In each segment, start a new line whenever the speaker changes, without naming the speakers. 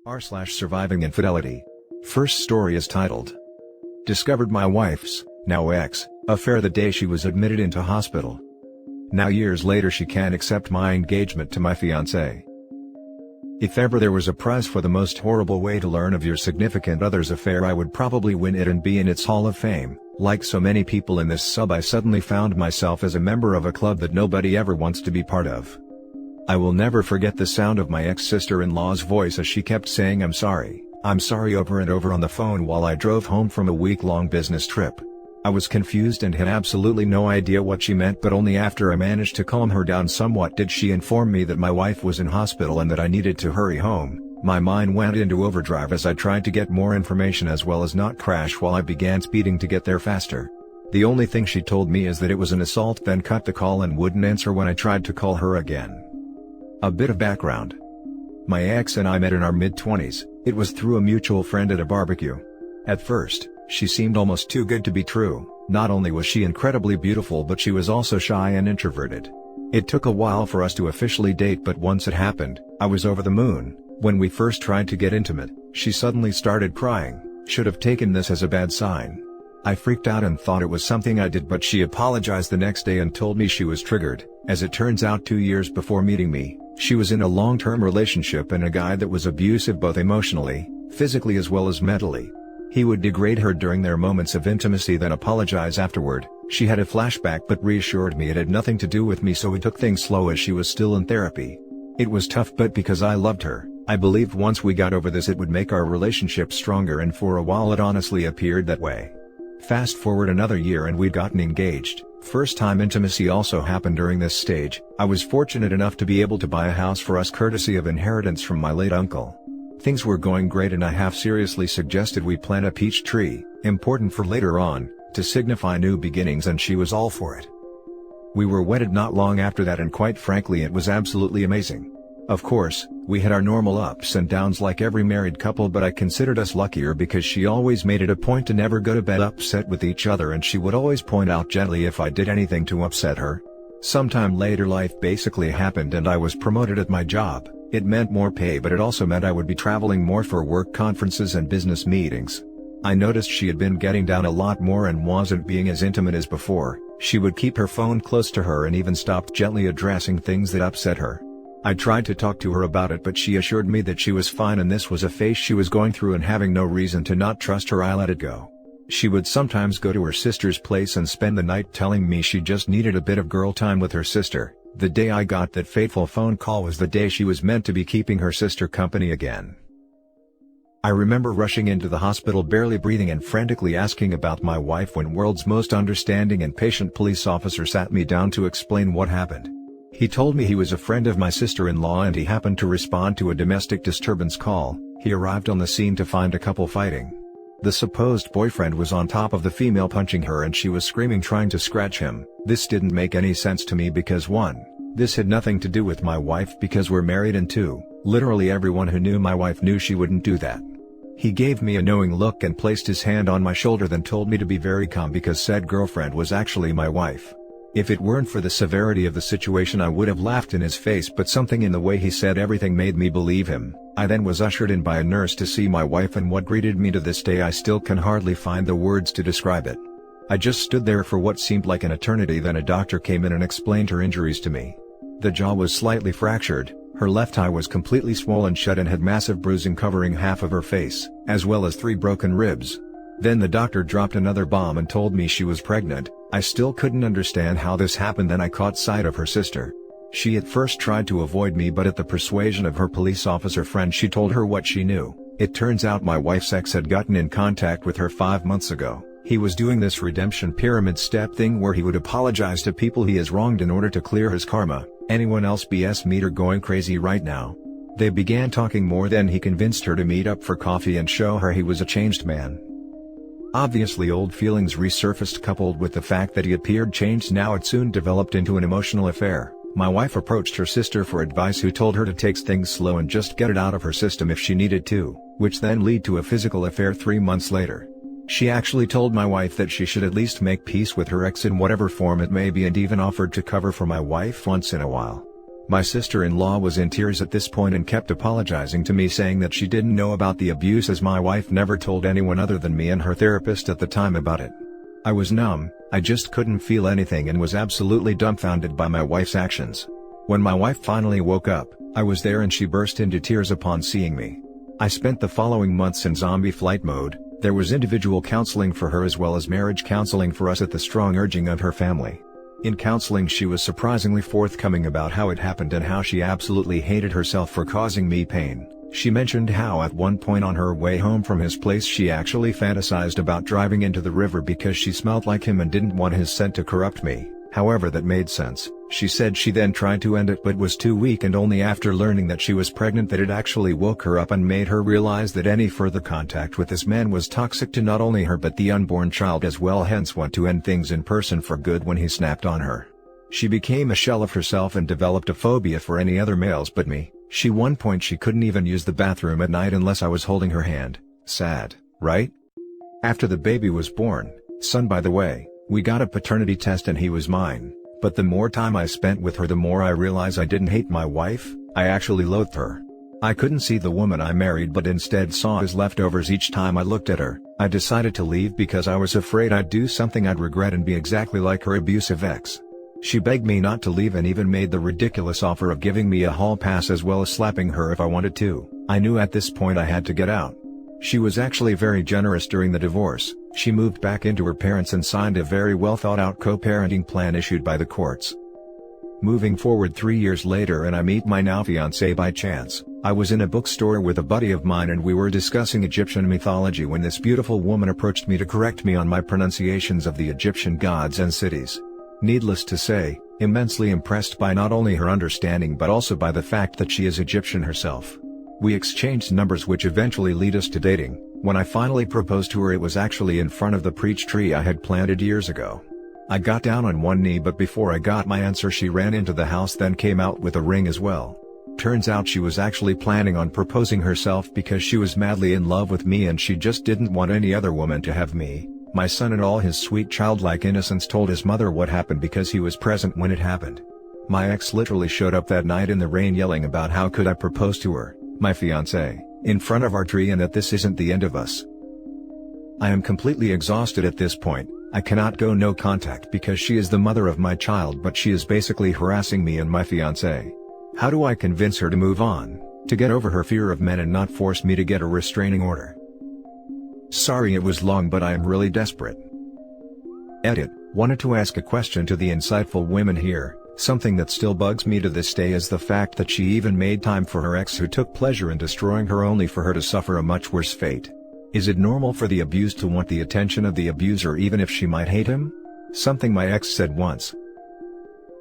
r/surviving infidelity. First story is titled, Discovered my wife's, now ex, affair the day she was admitted into hospital. Now years later she can't accept my engagement to my fiancé. If ever there was a prize for the most horrible way to learn of your significant other's affair, I would probably win it and be in its Hall of Fame. Like so many people in this sub, I suddenly found myself as a member of a club that nobody ever wants to be part of. I will never forget the sound of my ex-sister-in-law's voice as she kept saying I'm sorry over and over on the phone while I drove home from a week-long business trip. I was confused and had absolutely no idea what she meant, but only after I managed to calm her down somewhat did she inform me that my wife was in hospital and that I needed to hurry home. My mind went into overdrive as I tried to get more information as well as not crash while I began speeding to get there faster. The only thing she told me is that it was an assault, then cut the call and wouldn't answer when I tried to call her again. A bit of background. My ex and I met in our mid-20s, it was through a mutual friend at a barbecue. At first, she seemed almost too good to be true. Not only was she incredibly beautiful, but she was also shy and introverted. It took a while for us to officially date, but once it happened, I was over the moon. When we first tried to get intimate, she suddenly started crying. Should have taken this as a bad sign. I freaked out and thought it was something I did, but she apologized the next day and told me she was triggered. As it turns out, 2 years before meeting me, she was in a long-term relationship and a guy that was abusive both emotionally, physically as well as mentally. He would degrade her during their moments of intimacy, then apologize afterward. She had a flashback but reassured me it had nothing to do with me, so we took things slow as she was still in therapy. It was tough, but because I loved her, I believed once we got over this it would make our relationship stronger, and for a while it honestly appeared that way. Fast forward another year and we'd gotten engaged. First time intimacy also happened during this stage. I was fortunate enough to be able to buy a house for us courtesy of inheritance from my late uncle. Things were going great and I half seriously suggested we plant a peach tree, important for later on, to signify new beginnings, and she was all for it. We were wedded not long after that, and quite frankly it was absolutely amazing. Of course, we had our normal ups and downs like every married couple, but I considered us luckier because she always made it a point to never go to bed upset with each other, and she would always point out gently if I did anything to upset her. Sometime later life basically happened and I was promoted at my job. It meant more pay, but it also meant I would be traveling more for work conferences and business meetings. I noticed she had been getting down a lot more and wasn't being as intimate as before. She would keep her phone close to her and even stopped gently addressing things that upset her. I tried to talk to her about it, but she assured me that she was fine and this was a phase she was going through, and having no reason to not trust her, I let it go. She would sometimes go to her sister's place and spend the night, telling me she just needed a bit of girl time with her sister. The day I got that fateful phone call was the day she was meant to be keeping her sister company again. I remember rushing into the hospital barely breathing and frantically asking about my wife when world's most understanding and patient police officer sat me down to explain what happened. He told me he was a friend of my sister-in-law and he happened to respond to a domestic disturbance call. He arrived on the scene to find a couple fighting. The supposed boyfriend was on top of the female punching her and she was screaming, trying to scratch him. This didn't make any sense to me because 1. This had nothing to do with my wife because we're married, and 2. Literally everyone who knew my wife knew she wouldn't do that. He gave me a knowing look and placed his hand on my shoulder, then told me to be very calm because said girlfriend was actually my wife. If it weren't for the severity of the situation I would have laughed in his face, but something in the way he said everything made me believe him. I then was ushered in by a nurse to see my wife, and what greeted me to this day I still can hardly find the words to describe it. I just stood there for what seemed like an eternity. Then a doctor came in and explained her injuries to me. The jaw was slightly fractured, her left eye was completely swollen shut and had massive bruising covering half of her face, as well as 3 broken ribs. Then the doctor dropped another bomb and told me she was pregnant. I still couldn't understand how this happened. Then I caught sight of her sister. She at first tried to avoid me, but at the persuasion of her police officer friend she told her what she knew. It turns out my wife's ex had gotten in contact with her 5 months ago. He was doing this redemption pyramid step thing where he would apologize to people he has wronged in order to clear his karma. Anyone else BS meter going crazy right now. They began talking more, then he convinced her to meet up for coffee and show her he was a changed man. Obviously old feelings resurfaced, coupled with the fact that he appeared changed. Now it soon developed into an emotional affair. My wife approached her sister for advice, who told her to take things slow and just get it out of her system if she needed to, which then led to a physical affair 3 months later. She actually told my wife that she should at least make peace with her ex in whatever form it may be, and even offered to cover for my wife once in a while. My sister-in-law was in tears at this point and kept apologizing to me, saying that she didn't know about the abuse as my wife never told anyone other than me and her therapist at the time about it. I was numb, I just couldn't feel anything and was absolutely dumbfounded by my wife's actions. When my wife finally woke up, I was there and she burst into tears upon seeing me. I spent the following months in zombie flight mode. There was individual counseling for her as well as marriage counseling for us at the strong urging of her family. In counseling she was surprisingly forthcoming about how it happened and how she absolutely hated herself for causing me pain. She mentioned how at one point on her way home from his place she actually fantasized about driving into the river because she smelled like him and didn't want his scent to corrupt me. However, that made sense. She said she then tried to end it but was too weak, and only after learning that she was pregnant that it actually woke her up and made her realize that any further contact with this man was toxic to not only her but the unborn child as well, hence want to end things in person for good when he snapped on her. She became a shell of herself and developed a phobia for any other males but me. One point she couldn't even use the bathroom at night unless I was holding her hand. Sad, right? After the baby was born, son by the way, we got a paternity test and he was mine, but the more time I spent with her the more I realized I didn't hate my wife, I actually loathed her. I couldn't see the woman I married but instead saw as leftovers each time I looked at her. I decided to leave because I was afraid I'd do something I'd regret and be exactly like her abusive ex. She begged me not to leave and even made the ridiculous offer of giving me a hall pass as well as slapping her if I wanted to. I knew at this point I had to get out. She was actually very generous during the divorce. She moved back into her parents and signed a very well thought out co-parenting plan issued by the courts. Moving forward 3 years later and I meet my now fiancé by chance. I was in a bookstore with a buddy of mine and we were discussing Egyptian mythology when this beautiful woman approached me to correct me on my pronunciations of the Egyptian gods and cities. Needless to say, immensely impressed by not only her understanding but also by the fact that she is Egyptian herself. We exchanged numbers which eventually lead us to dating. When I finally proposed to her it was actually in front of the peach tree I had planted years ago. I got down on one knee but before I got my answer she ran into the house then came out with a ring as well. Turns out she was actually planning on proposing herself because she was madly in love with me and she just didn't want any other woman to have me. My son in all his sweet childlike innocence told his mother what happened because he was present when it happened. My ex literally showed up that night in the rain yelling about how could I propose to her, my fiancé, in front of our tree and that this isn't the end of us. I am completely exhausted at this point. I cannot go no contact because she is the mother of my child but she is basically harassing me and my fiancé. How do I convince her to move on, to get over her fear of men and not force me to get a restraining order? Sorry it was long but I am really desperate. Edit. Wanted to ask a question to the insightful women here. Something that still bugs me to this day is the fact that she even made time for her ex who took pleasure in destroying her only for her to suffer a much worse fate. Is it normal for the abused to want the attention of the abuser even if she might hate him? Something my ex said once.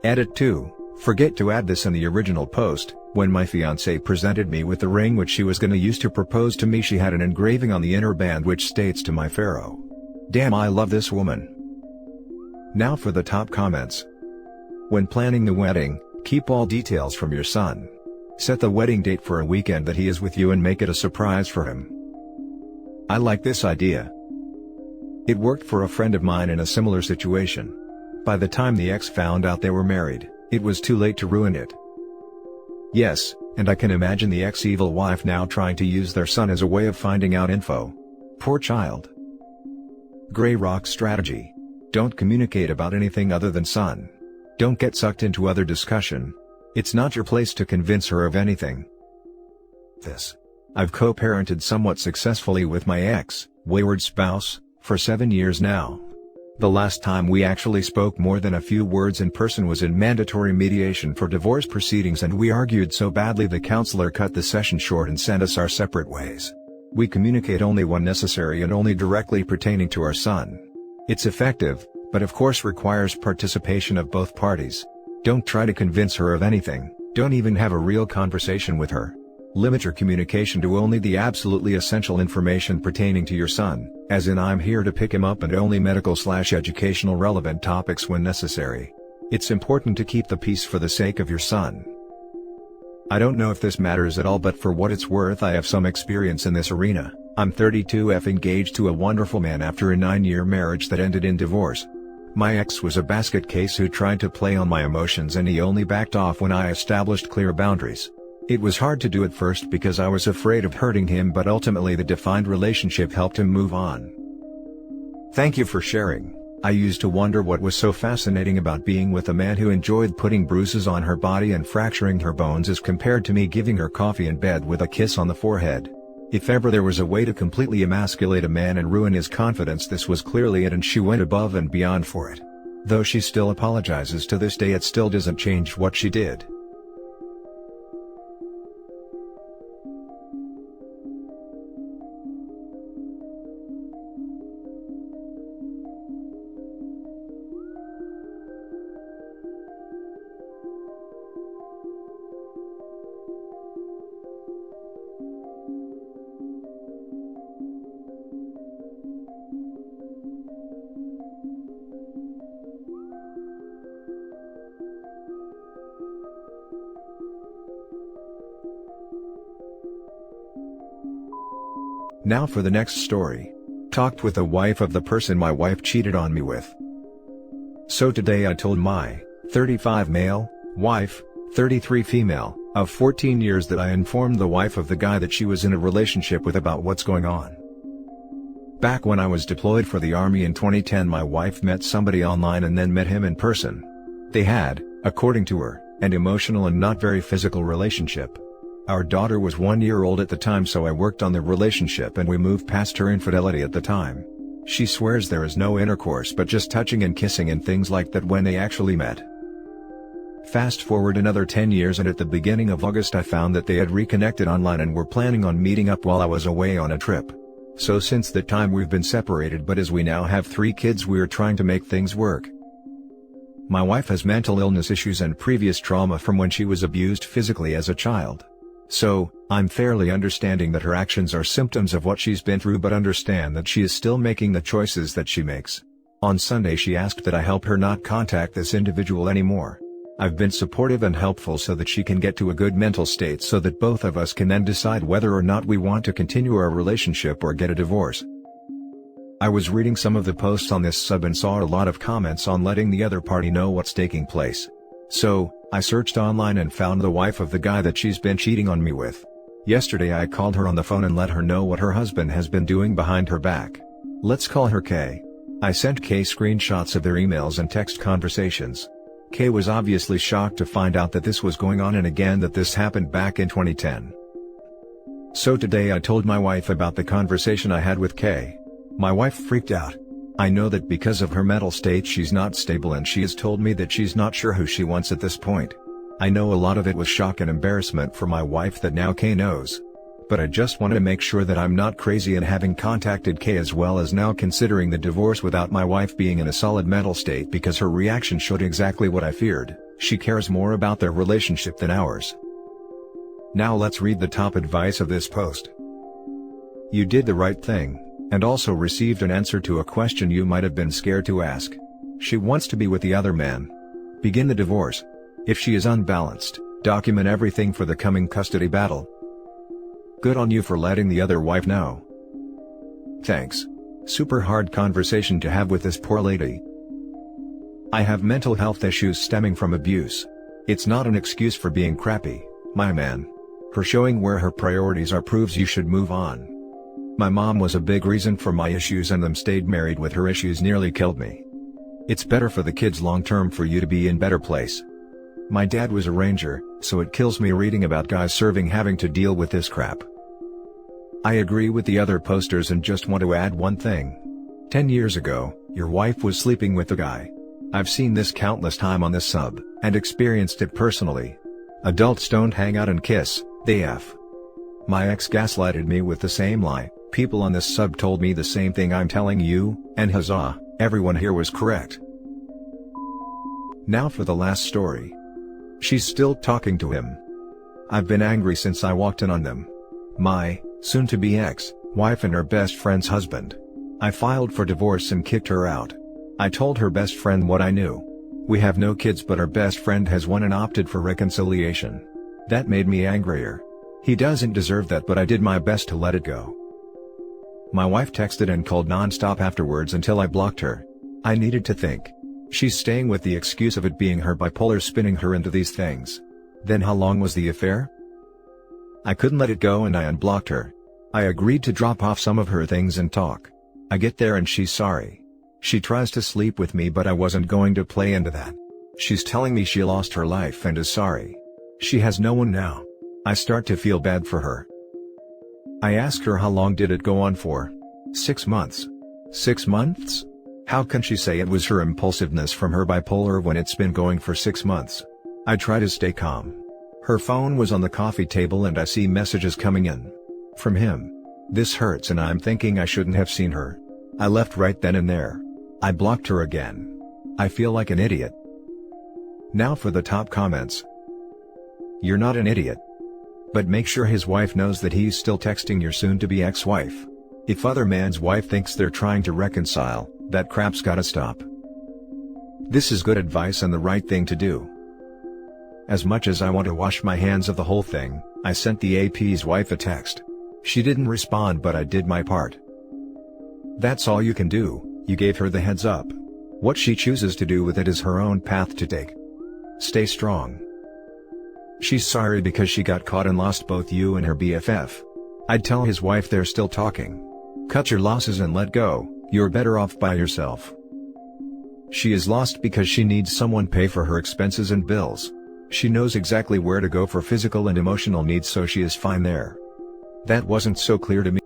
Edit 2. Forget to add this in the original post. When my fiancé presented me with the ring which she was gonna use to propose to me she had an engraving on the inner band which states to my pharaoh. Damn, I love this woman. Now for the top comments. When planning the wedding, keep all details from your son. Set the wedding date for a weekend that he is with you and make it a surprise for him. I like this idea. It worked for a friend of mine in a similar situation. By the time the ex found out they were married, it was too late to ruin it. Yes, and I can imagine the ex-evil wife now trying to use their son as a way of finding out info. Poor child. Gray Rock strategy. Don't communicate about anything other than son. Don't get sucked into other discussion. It's not your place to convince her of anything. I've co-parented somewhat successfully with my ex, wayward spouse, for 7 years now. The last time we actually spoke more than a few words in person was in mandatory mediation for divorce proceedings and we argued so badly the counselor cut the session short and sent us our separate ways. We communicate only when necessary and only directly pertaining to our son. It's effective, but of course requires participation of both parties. Don't try to convince her of anything, don't even have a real conversation with her. Limit your communication to only the absolutely essential information pertaining to your son, as in I'm here to pick him up, and only medical/educational relevant topics when necessary. It's important to keep the peace for the sake of your son. I don't know if this matters at all, but for what it's worth I have some experience in this arena. I'm 32, engaged to a wonderful man after a 9-year marriage that ended in divorce. My ex was a basket case who tried to play on my emotions, and he only backed off when I established clear boundaries. It was hard to do at first because I was afraid of hurting him, but ultimately the defined relationship helped him move on. Thank you for sharing. I used to wonder what was so fascinating about being with a man who enjoyed putting bruises on her body and fracturing her bones as compared to me giving her coffee in bed with a kiss on the forehead. If ever there was a way to completely emasculate a man and ruin his confidence, this was clearly it, and she went above and beyond for it. Though she still apologizes to this day, it still doesn't change what she did. Now for the next story. Talked with the wife of the person my wife cheated on me with. So today I told my 35 male, wife, 33 female, of 14 years that I informed the wife of the guy that she was in a relationship with about what's going on. Back when I was deployed for the army in 2010, my wife met somebody online and then met him in person. They had, according to her, an emotional and not very physical relationship. Our daughter was 1 year old at the time, so I worked on the relationship and we moved past her infidelity at the time. She swears there is no intercourse but just touching and kissing and things like that when they actually met. Fast forward another 10 years, and at the beginning of August I found that they had reconnected online and were planning on meeting up while I was away on a trip. So since that time we've been separated, but as we now have 3 kids we're trying to make things work. My wife has mental illness issues and previous trauma from when she was abused physically as a child. So, I'm fairly understanding that her actions are symptoms of what she's been through, but understand that she is still making the choices that she makes. On Sunday she asked that I help her not contact this individual anymore. I've been supportive and helpful so that she can get to a good mental state so that both of us can then decide whether or not we want to continue our relationship or get a divorce. I was reading some of the posts on this sub and saw a lot of comments on letting the other party know what's taking place. So, I searched online and found the wife of the guy that she's been cheating on me with. Yesterday I called her on the phone and let her know what her husband has been doing behind her back. Let's call her Kay. I sent Kay screenshots of their emails and text conversations. Kay was obviously shocked to find out that this was going on, and again that this happened back in 2010. So today I told my wife about the conversation I had with Kay. My wife freaked out. I know that because of her mental state she's not stable, and she has told me that she's not sure who she wants at this point. I know a lot of it was shock and embarrassment for my wife that now Kay knows. But I just wanted to make sure that I'm not crazy in having contacted Kay, as well as now considering the divorce without my wife being in a solid mental state, because her reaction showed exactly what I feared. She cares more about their relationship than ours. Now let's read the top advice of this post. You did the right thing, and also received an answer to a question you might have been scared to ask. She wants to be with the other man. Begin the divorce. If she is unbalanced, document everything for the coming custody battle. Good on you for letting the other wife know. Thanks. Super hard conversation to have with this poor lady. I have mental health issues stemming from abuse. It's not an excuse for being crappy, my man. Her showing where her priorities are proves you should move on. My mom was a big reason for my issues, and them stayed married with her issues nearly killed me. It's better for the kids long term for you to be in better place. My dad was a ranger, so it kills me reading about guys serving having to deal with this crap. I agree with the other posters and just want to add one thing. 10 years ago, your wife was sleeping with the guy. I've seen this countless time on this sub, and experienced it personally. Adults don't hang out and kiss, they F. My ex gaslighted me with the same lie. People on this sub told me the same thing I'm telling you, and huzzah, everyone here was correct. Now for the last story. She's still talking to him. I've been angry since I walked in on them. My soon-to-be ex-wife and her best friend's husband. I filed for divorce and kicked her out. I told her best friend what I knew. We have no kids, but our best friend has one and opted for reconciliation. That made me angrier. He doesn't deserve that, but I did my best to let it go. My wife texted and called non-stop afterwards until I blocked her. I needed to think. She's staying with the excuse of it being her bipolar spinning her into these things. Then how long was the affair? I couldn't let it go and I unblocked her. I agreed to drop off some of her things and talk. I get there and she's sorry. She tries to sleep with me but I wasn't going to play into that. She's telling me she lost her life and is sorry. She has no one now. I start to feel bad for her. I ask her how long did it go on for? 6 months. 6 months? How can she say it was her impulsiveness from her bipolar when it's been going for 6 months? I try to stay calm. Her phone was on the coffee table and I see messages coming in. From him. This hurts and I'm thinking I shouldn't have seen her. I left right then and there. I blocked her again. I feel like an idiot. Now for the top comments. You're not an idiot. But make sure his wife knows that he's still texting your soon-to-be ex-wife. If other man's wife thinks they're trying to reconcile, that crap's gotta stop. This is good advice and the right thing to do. As much as I want to wash my hands of the whole thing, I sent the AP's wife a text. She didn't respond but I did my part. That's all you can do, you gave her the heads up. What she chooses to do with it is her own path to take. Stay strong. She's sorry because she got caught and lost both you and her BFF. I'd tell his wife they're still talking. Cut your losses and let go, you're better off by yourself. She is lost because she needs someone pay for her expenses and bills. She knows exactly where to go for physical and emotional needs so she is fine there. That wasn't so clear to me.